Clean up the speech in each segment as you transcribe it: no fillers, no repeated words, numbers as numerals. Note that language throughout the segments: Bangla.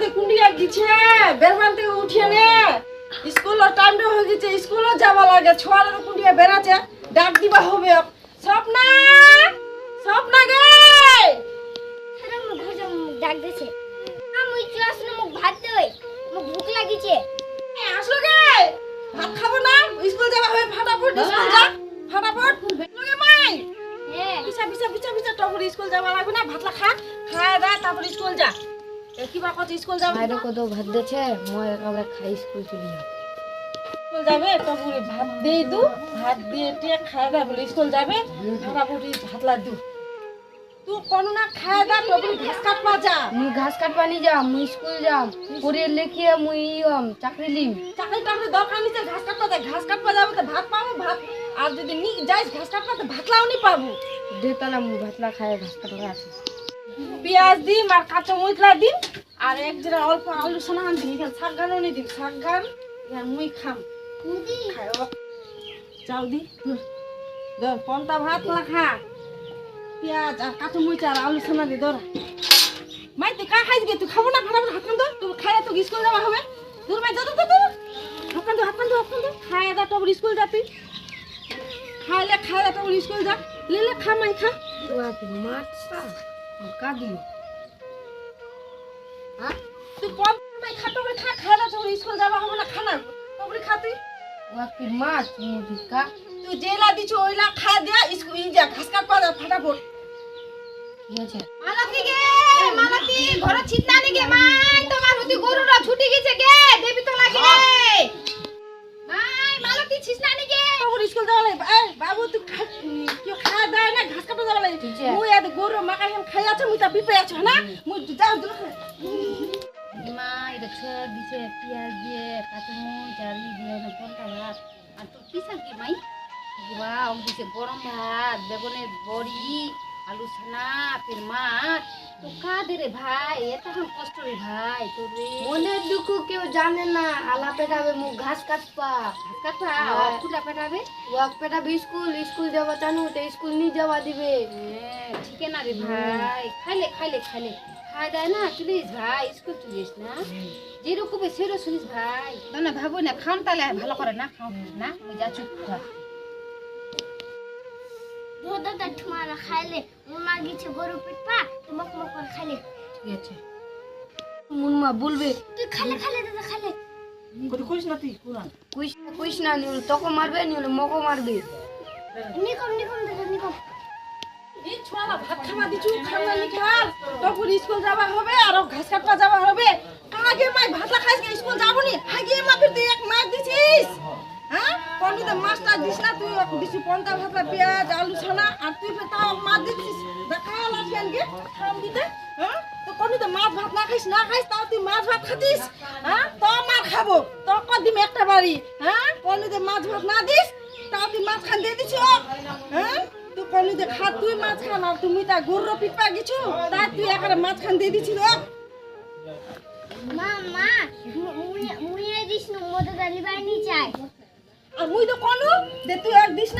দে কুন্ডিয়া দিছে বেরবান থেকে উঠিয়ে নে স্কুল টাইম হয়ে গেছে স্কুলও যাওয়া লাগে ছোয়ালে তো কুন্ডিয়া বেরাচ্ছে ডাক দিবা হবে স্বপ্না স্বপ্না গে আরে মুখ ঘর ডাক দিছে আমি ক্লাস না মুখ ভাত দেই মুখ ভুক লাগিছে আসলো গে ভাত খাবো না স্কুল যাওয়া হবে ফটাফট স্কুল যা ফটাফট লগে মাই হ্যাঁ পিছা পিছা পিছা পিছা তখন স্কুল যাওয়া লাগবে না ভাতলা খা খায় দা তারপর স্কুল যা কিবা কত স্কুল যাবে মায়ের কত ভাত দিয়েছে মই একেবারে খাই স্কুল চলে যাব স্কুল যাবে তখন ভাত দিয়ে দু ভাত দিয়ে টিয়ে খায় দা বলে স্কুল যাবে ফটাফট ভাতলা দু তুই কোনো না খায় দা তখন ঘাস কাটবা যা মুই ঘাস কাটবানি যাম মুই স্কুল যাম পড়ে লিখিয়ে মুই চাকরি লিম চাকরি টাকরি দরকার নিতে ঘাস কাটবা যাবে তো ভাত পাবো ভাত আর যদি নি যাইস ঘাস কাটবা তো ভাতলাও নি পাবো দেতালা মুই ভাতলা খাই ঘাস কাটা আছে পেঁয়াজ দিম আর কাঁচা মরিচলা দিম আর এক জোড়া অল্প আলু সোনা আন দিম এখানে শাক গানও নি দিম শাক গান এখানে মুই খাম মুদি খাই চাও দি ধর পন্তা ভাত না খা পেঁয়াজ আর কাঁচা মরিচ আর আলু সোনা দি ধর মাই তুই কা খাইস গে তুই খাবো না ফটাফট হাত কান দো তুই খাইলে তো স্কুল যাওয়া হবে দূর মাই যত তো হাত কান দো খাই দা তো স্কুল যা তুই খাইলে তো স্কুল যা লে খা মাই খা ওয়াপি মাছটা কাদি হ্যাঁ তুই পম মাই খা তো খা খাইলে তো স্কুল যাওয়া হবে না খানা তো খা তুই ওয়াপি মাছ মুদিকা তুই জেলা দিছো ওইলা খা দিয়া স্কুল যা ঘাস কাট পা ফটাফট ঠিক আছে মালতী গে মালতী ঘর ছিটনানি গে মাই তোমার হতি গরুরা ছুটি গেছে গে দেবি তো লাগি রে মাই মালতী ছিটনানি গে তোর স্কুল যাওয়া লাগে এই বাবু তুই কি খা দাও না ঘাস কাটা যাওয়া লাগে মুই এত গরু মাকা হেন খাই আছে মুই তা বিপে আছে না মুই যাও দুলা মা এটা ছেড়ে দিছে পেঁয়াজ দিয়ে কাঁচামরিচ আর দিয়ে না পন্তা ভাত আর তোর কি শাক কি মাই বা ও দিছে গরম ভাত বেগুনের বড়ি আলু ছানা ফির মাছ তো কাঁদে রে ভাই এত কষ্ট রে ভাই তোর রে মনের দুঃখ কেউ জানে না আলা পেটাবে মুখ ঘাস কাটপা কাটা কুলা পেটাবে ওয়াক পেটাবে স্কুল যাবা জানো তো স্কুল নি যাওয়া দিবে ঠিক না রে ভাই খাইলে খাই দেয় না চলিস ভাই স্কুল চলিস না যেরকম সেরকম শুনিস ভাই না ভাবো না খান তাহলে ভালো করে না খাও না ওই যা চুপ খা দাদা তোমারা খাইলে মুনা গিছে গরু পিটপা তোমাক মুখ করে খাইলে ঠিক আছে মুনমা বলবে তুই খালে দাদা খালে কইস না তুই কুরআন কুইস না নিউল তোকে মারবে নিউল মকো মারবে নিকম দাদা নিকম এই ছোয়ালা ভাত খাওয়া দিছু খাওয়া নি খাল তখন স্কুল যাওয়া হবে আর ঘাস কাটবা যাওয়া হবে কাগে মাই ভাতলা খাইস গে স্কুল যাবনি হাগে মা ফির তুই এক মাছ দিছিস হ্যাঁ কোনদিন মাছটা দিস না তুই দিছি পন্তা ভাতলা পেঁয়াজ আলু ছানা আর তুই ফির তাও মাছ দিছিস দেখা লাফিয়ান গে খাম দিতে হ্যাঁ তো কোনদিন মাছ ভাত না খাইস তাও তুই মাছ ভাত খাতিস হ্যাঁ তো মার খাবো তো কদিন একটা বাড়ি হ্যাঁ কোনদিন মাছ ভাত না দিস তাও তুই মাছ খান দিয়ে দিছ হ্যাঁ তুই কোনদিন খা তুই মাছ খান আর তুমি তা গরু পিটপা গেছো তাই তুই একারে মাছ খান দিয়ে দিছিস মা মুইয়ে দিস না মদা দালি বাইনি চাই আর মুই তো কোন যে তুই এক দিস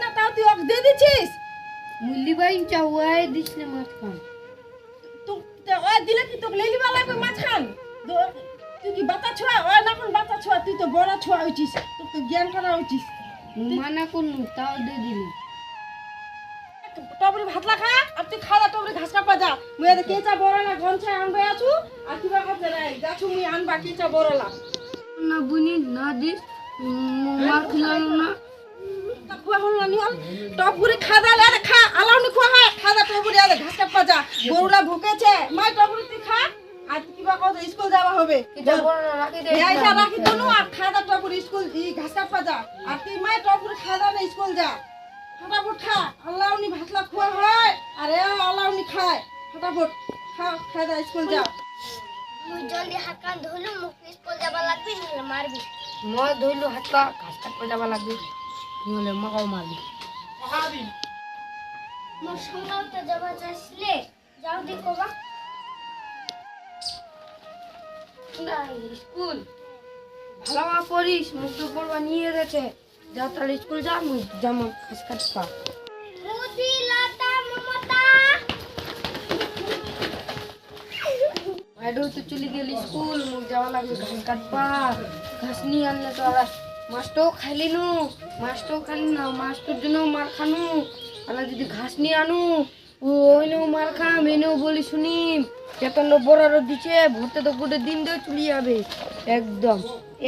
না তাও তুই এক দিয়ে দিছিস মুল্লি বাই চাওয়াই দিছলে মাছ খান তুই ওই দিলে কি তোকে লেলিবা লাগবে মাছ খান তুই কি বাচ্চা ছোয়া ওই না কোন বাচ্চা ছোয়া তুই তো বড় ছোয়া হইছিস তোর তো জ্ঞান করা হইছিস মানা করনু তাও দিয়ে দিলি টবরি ভাতলা খা আর তুই খাওয়া টবরি ঘাস কাপা যা মুই এতে কেচা বড়লা গনছা আনবে আছু আর কিবা করতে নাই যাছু মুই আনবা কেচা বড়লা না বুনি না দিস মার খিলানো না তা খুয়া হল না নিয়ল টবরি খাদা লে খা আলাউনি খুয়া হয় খাদা টবরি আলে ঘাস কাপা যা গরুলা ভুকেছে মাই টবরি তুই খা আর কিবা করতে স্কুল যাওয়া হবে এটা বড় রাখি দে এইটা রাখি দনু আর খাদা টবরি স্কুল ই ঘাস কাপা যা আর তুই মাই টবরি খাদা না স্কুল যা ফটাফট খা আল্লাহনি ভাতলা খুয়া হয় আরে আল্লাহনি খায় ফটাফট খা খাদা স্কুল যা মুই জলদি হাত কান ধুলু মুখ স্কুল যাবা লাগবে নাহলে মারবি মই ধইলু হাতটা ঘাস কাটতে যাবা লাগবে নিলে মাকাও মারবি মোর সঙ্গে যাবা চাইছিলে যাও দেখো বা না স্কুল ভালো পড়িস মুখ পড়বা নিয়ে গেছে যা তাহলে স্কুল যা মুই জামা ঘাস কাটপা মুদি লতা মমতা ভাইডো তো চলে গেল স্কুল, মুখ যাওয়া লাগবে ঘাস কাটবা। ঘাস নিয়ে আনলে তো আর মাছটাও খাইলি নু, মাছটাও খাইলি না, মাছটার জন্য মার খানু। আর যদি ঘাস নিয়ে আনু ওই নেও মার খাম, এনেও বলি শুনিম। চেতন বড়ারও দিচ্ছে, ভরতে তো গোটে দিন দিয়ে চলে যাবে একদম।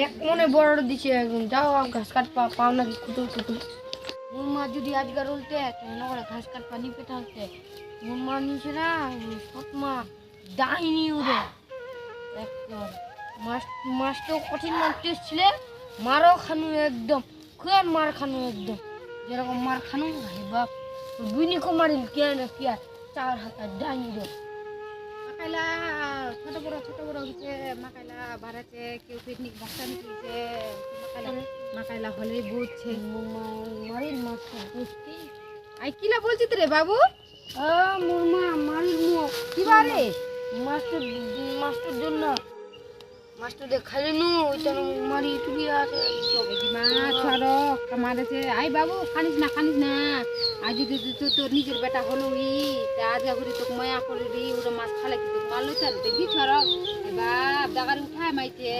এক মনে বড়ারও দিচ্ছে একদম। যাও ঘাস কাটবা, পাও নাকি কুটুর কুটুর। মোর মা যদি আজকাল উল্টে কেন করে ঘাস কাটবা নিপে থাকতে, মোর মা নিচে না সৎ মা ডাইনি উড়ে একদম। মাছটাও কঠিন মাছ টেস্ট ছিল, মারও খানু একদম, খুব মার খানু একদম। যেরকম মার খানু ভাই বাপ বুনিকে মারিল কে না কে, 4 হাত ডাইনি রে। মাকাইলা ছোট বড় হচ্ছে, মাকাইলা বাড়াচ্ছে, কেউ পিকনিক বাচ্চা নিয়েছে, মাকাইলা হলে বুঝছে মারিল মাছ বুঝতি। আই কিলা বলছিস রে বাবু? মোর মা মারিল মুখ কি বারে মাছটার জন্য মাছটা দেখালি নু ওইটা মারি টুকি আছে মা ছাড়ো মারেছে। আই বাবু খানিস না, আজ যদি তোর নিজের বেটা হলো আজ ঘুরি তোকে মায়া করে রি, ওরা মাছ খালে কি তোকে মারলো চান দেখি ছাড়ো। বাপ দাগারে উঠায় মাইছে,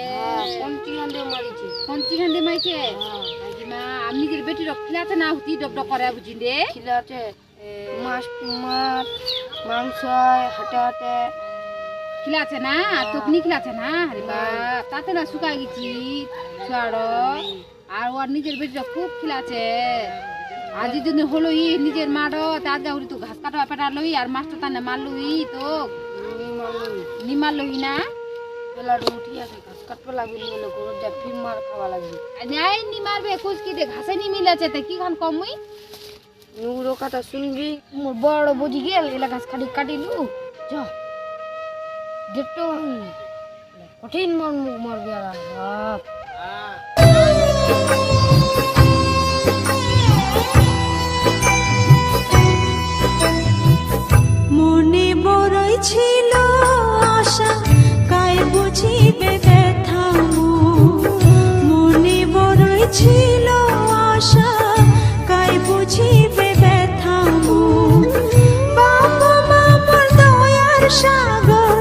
কঞ্চি হান্দে মারিছে, কঞ্চিখান দিয়ে মাইছে। মা আমি নিজের বেটির খিলাতে না হুতি ডব করে বুঝি রে, খিলাতে মাছ মাংস হাটে হাটে খিলাছে না, তোকে নি খিলাছে না। আরে বাপ তাতে না শুকাই গেছি ছাড়ো। আর ওর নিজের বেটিটা খুব খিলাছে। আজ যদি হলো নিজের মারো তার যা তো ঘাস কাটা পেটালোই, আর মাছটা তানে মারলুই তো নিমারলুই না। পেলাটা উঠি আছে ঘাস কাটতে লাগবে, নিয়ে গরু যা ফির মার খাওয়া লাগবে। নাই নি মারবে কুচকি দে ঘাসে নি মিলাছে তে কি খান কমই। নুরো কথা শুনবি, মোর বড় বুঝি গেল এলা ঘাস কাটিলু যা দেখতো কঠিন মারবে আর বাপ। মনে বড়ই ছিল আশা, কায় বুঝিবে ব্যথা মোর। মনে বড়ই ছিল আশা, কায় বুঝিবে ব্যথা মোর। বাবা মামার দয়ার সাগর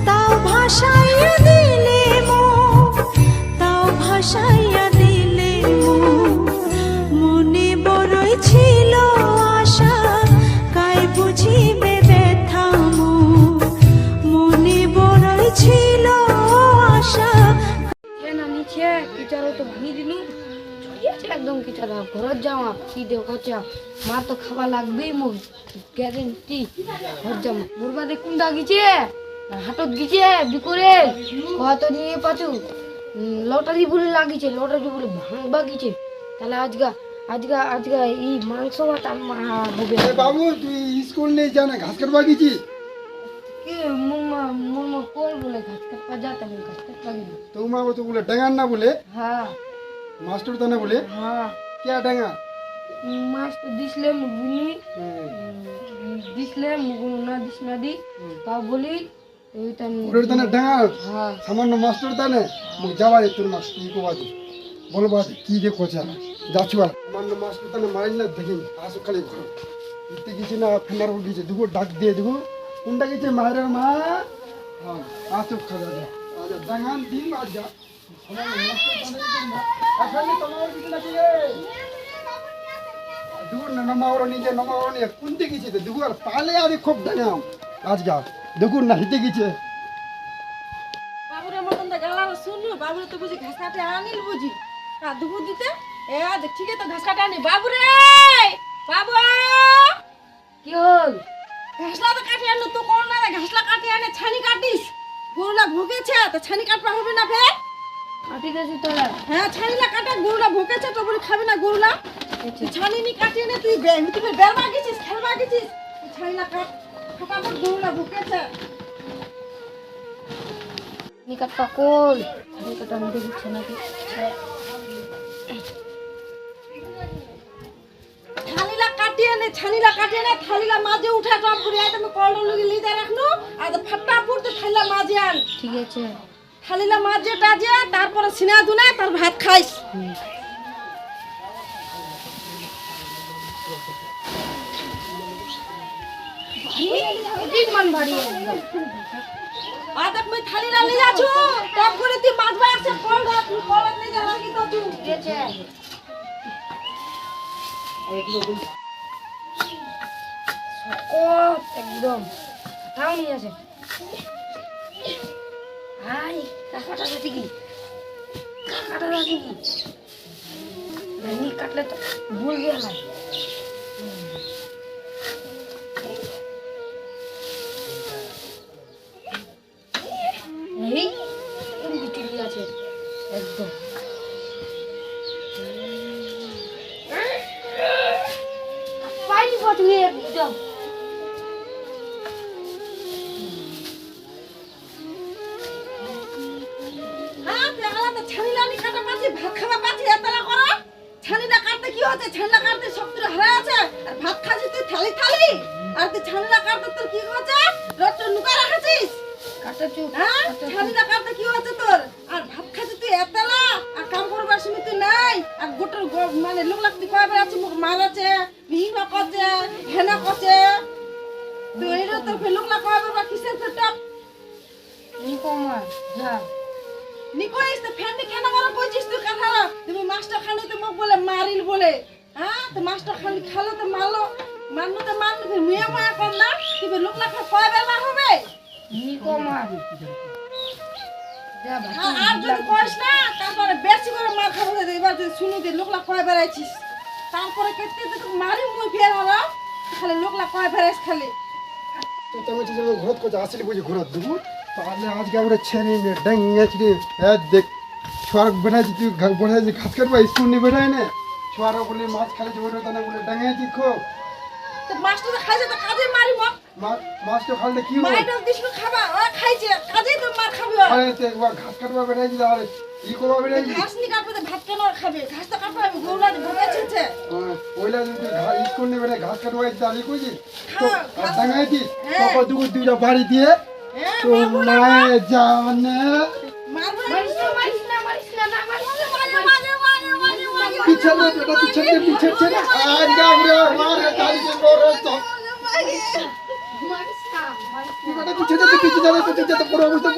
তাও ভাসাইয়া দিলে মোর, তাও ভাসাইয়া দিলে মোর। মনে বড়ই ছিল আশা, কায় বুঝিবে ব্যথা মোর। মনে বড়ই ছিল আশা। না নিচে কিচারও তো ভাঙি দিলু, ছড়িয়েছে একদম কিচারা। ঘরত যাওয়া কি দেও কচা, মা তো খাওয়া লাগবেই মোর গ্যারেন্টি। ঘর যাওয়া মোর বাদে কুন্ডা গিছে, হাটত গিছে বিকুরে কত নিয়ে পাচু লটারি বলে লাগিছে, লটারি বলে ভাঙবা গিছে। তাহলে আজগা এই মাংস ভাত হবে। বাবু তুই স্কুল নেই যা না, ঘাস কাটবা গেছি। কি মুরমা কোল বলে ঘাস কাটপা যাতে আমি ঘাস কাটপা গেলি। তোমার তো বলে ডাঙার না বলে, হ্যাঁ মাস্টার তা না বলে, হ্যাঁ কে ডাঙা? মাছ তো দিসলে মুগুনি দিসলে মুগুন না দিস না দি তা বলি ওইটা ওর তা না ডাঙা হ্যাঁ সামান্য মাস্টার তা না মুখ যাওয়া রে তোর মাস্টার কি কোবাদি বলবা কি যে কোচা যাচ্ছি বল। সামান্য মাস্টার তা না মারিল না দেখিন আসো খালি ঘর ইতে গেছি না ফেনার উঠ গেছে, দুগো ডাক দিয়ে দেবো কোনটা গেছে মায়ের মা। হ্যাঁ আসো খাজা যা আজ ডাঙান দিন আজ যা দূর না নমাওর নিজে নমাওর নিয়ে কোনতে গেছে তো দুগুর পালে আরে খুব ডাঙাম আজগা দুগুর না হিতে গেছে। বাবুরের মতন তো গালা শুনলু, বাবুরে তো বুঝি ঘাস কাটে আনিল বুঝি দুপুর দিতে। দেখ ঠিক আছে ঘাস কাটে আনি। বাবুরে বাবু কি হল? ঘাসলা তো কাটে আনলো তো কোন না ঘাসলা কাটে আনে ছানি কাটিস। গরুলা ভুগেছে তো ছানি কাটবা হবে না ফের? ঠিক আছে তোরা হ্যাঁ ছানিলা কাটা, গরুলা ভুগেছে তো বলে খাবে না গরুলা। ছানি নি কাটিয়ে নে তুই তুই বেরবা গেছিস খেলবা গেছিস, ছানিলা কাট ফটাফট গরুলা ভুগেছে। নিকাট পাকল নিকাট আমি দেখছি নাকি ছানিলা কাটিয়ে নে থালিলা মাঝে উঠা টপ করে আই তুমি কল লগে লিদা রাখনু আর ফটাফট থালিলা মাঝে আন। ঠিক আছে থালিলা মাঝে টাজে তারপরে সিনা দুনা তার ভাত খাইস। মান ভারী একদম আদক মই থালি না নিয়ে যাচ্ছু টপ করে তুই মাছ ভাই আছে কল রাখ কল নিয়ে যা রাখি তো তুই দিয়েছে সকত একদম তাও নিয়ে আছে হাই কাকাটা আছে কি কাকাটা আছে কি নি কাটলে তো ভুল গেল না এই বিচুলি আছে একদম পাইনি পথে একদম হ্যাঁ পেগলা তো ছানিলা নি কাটা পাচ্ছি ভাত খাওয়া পাচ্ছি এতলা করো ছানিলা কাটতে কি হচ্ছে ছানিলা কাটতে শক্তি হারা আছে আর ভাত খাচ্ছিস তুই থালি থালি আর তুই ছানিলা কাটতে তোর কি হচ্ছে রক্ত লুকা রাখাছিস কাটা চুপ হ্যাঁ ছানিলা কাটতে কি হচ্ছে তোর আর ভাত খাচ্ছিস তুই এতলা আর কাম করবার সময় তুই নাই আর গোটর মানে লোক লাগ তুই কয়বার আছে মুখ মারাছে ভিমা করছে হেনা করছে তুই এই তোর লোক লাগ কয়বার বা কিসের ফেটক নিকমা যা নিকোইস তো ফ্যান্ডি কেন করে কইছিস তুই কাঠারা তুমি মাস্টার খানি তো মুখ বলে মারিল বলে হ্যাঁ তো মাস্টার খালি খালো তো মারলো মারলো তো মারলো ফির মিয়া মায়া কর না তুমি লোক লাখ কয় বেলা হবে নিকমা যা হ্যাঁ, আর যদি কইস না তারপরে বেশি করে মার খাবো রে এবার যদি শুনি যে লোক লাখ কয় বেড়াইছিস তারপরে কেটে তো মারি মুই ফের হারা খালি লোক লাখ কয় বেড়াইছ খালি তুমি যে ঘরত কোথা আসলে বুঝি ঘরত দেবো তাহলে আজকে আমরা ছেড়ে নিয়ে ডাঙ্গেছি রে দেখ ছোয়ার বেড়াইছি তুই বসাইছি ঘাস কাটবা স্কুল নিয়ে বেড়াই না ছোয়ারা বলে মাছ খাইছে বলে তাহলে বলে ডাঙ্গাইছি খো তো মাস্টার খাইছে তো কাজে মারি মক মাছটা খাইলে কি হবে মাইটা দিছ খাবা ও খাইছে কাজে তো মার খাবি আরে তো একবার ঘাস কাটবা বেড়াইছি আর ই করবা বেড়াইছি ঘাস নি কাটবে ভাত কেন খাবে ঘাস তো কাটবে আমি গৌলা ঘুরেছে ওইলা যদি স্কুল নিয়ে বেড়াই ঘাস কাটবা দাঁড়িয়ে কইছি তো ঘাস- ডাঙ্গাইছি হ্যাঁ। তখন দুইটা বাড়ি দিয়ে হ্যাঁ তো মায়ে জানে মারবে মারিস না না মারিস পিছনে বেটা পিছনে ছেড়ে আর গাবরে মারে দাঁড়িয়ে করো তো বেটা পিছনে যাতে পুরো অবস্থা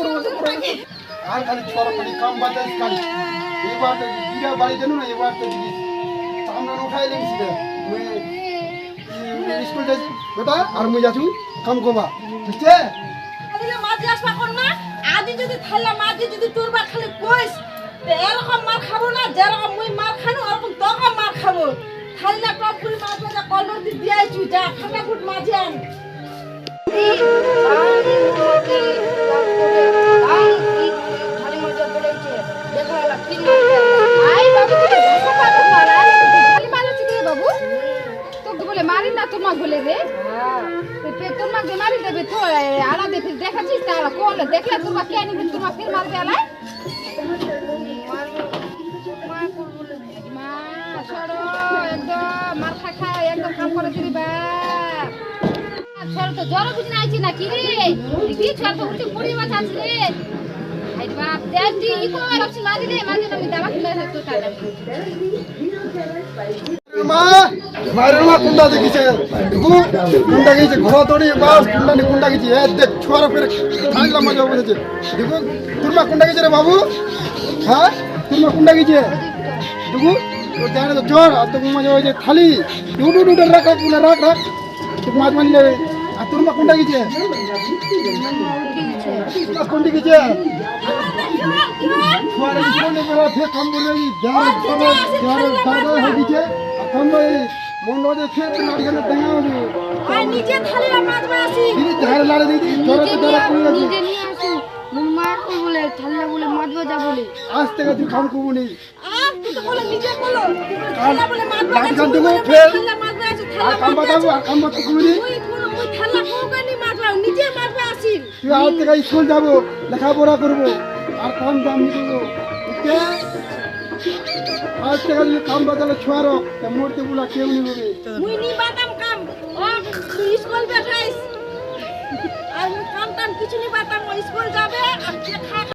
আর খালি ছোড়া খালি কাম বাতাস খালি এবার তো বিরা বাড়ি দেন না এবার তো সামনে উঠাই লেগেছিল স্কুল যাই বেটা আর মুই যাচ্ছি কাম করবা ঠিক আছে খালি মাঝে আসবা কর না আদি যদি থালা মাঝে যদি তোরবা খালি কইস তে এরকম মার খাবো না যেরকম মুই মার খানো এরকম তোকে মার খাবো থালা টপ করে মাছ ভাজা কলর দি দিয়াইছু যা খানা ফুট মাঝে আন খালি মজা পড়েছে দেখো না ঠিক আই বাবু ভাষা পাবো মারা খালি মারছি রে বাবু তোকে বলে মারি না তোমাক বলে রে তোমাকে মারি দেবে তো আলাদা ফির দেখাচ্ছিস তারা কোলে দেখলে তোমার কে নিবি তোমার ফির মারবে আলাই মা ছড়ো একদম মার খা একদম কাম করে দিবি বা ছড় তো জ্বর বুঝ না আইছি না কি রে কি ছড় তো উঠে পড়ি মাছ আছে রে আই বাপ দেখি ই কো লাগছি মাঝে আমি দাবা কিনে তো টাটা মা মায়ের মা কুন্ডা দেখিছে কুন্ডা গেছে ঘর তোড়ি বাস কুন্ডা নি কুন্ডা গেছে এ দেখ ছোয়ারা ফের খাইলা মজা বলেছে দেখো তোর মা কুন্ডা গেছে রে বাবু হ্যাঁ তোর মা কুন্ডা গেছে দেখো তো জানে তো চোর আর তো মজা হয়েছে খালি ডুডু রাখ তো মাছ মানি যাবে আর তোর মা কুন্ডা গেছে কোনটি গেছে ছোয়ারা কোনে বলা ফের কাম বলে যার দাদা হয়ে গেছে আমরা মন্ডলে ফের নাড়িয়ে দেখা হলো আর নিচে থালা মাছ ভাসি দিদি ধারে লাড়ে দিদি জোরে তো জোরে পড়ে গেছে নিজে নিয়ে আসো মুই মার কো বলে থাল্লা বলে মাছ ভাজা বলে আজ থেকে তুই খাম কবুনি আর তুই তো বলে নিজে বলো থালা বলে মাছ লাগ ভাসি গান দেবো ফের থালা মাছ ভাসি আর থালা কাম বাতাবো আর কাম বাতা কবুনি মুই থালা কোগানি মাছ ভাসি নিজে মাছ ভাসি তুই আজ থেকে স্কুল যাবো লেখাপড়া করবো আর কাম দাম নিবো ওকে আজ থেকে যদি কাম বাতালে ছোয়ারো মরতে বলা কেউ নিবে মুই নি বাতাম কাম ও তুই স্কুল বেঠাইস আর কাম কিছু নি বাতাম স্কুল যাবে আর খা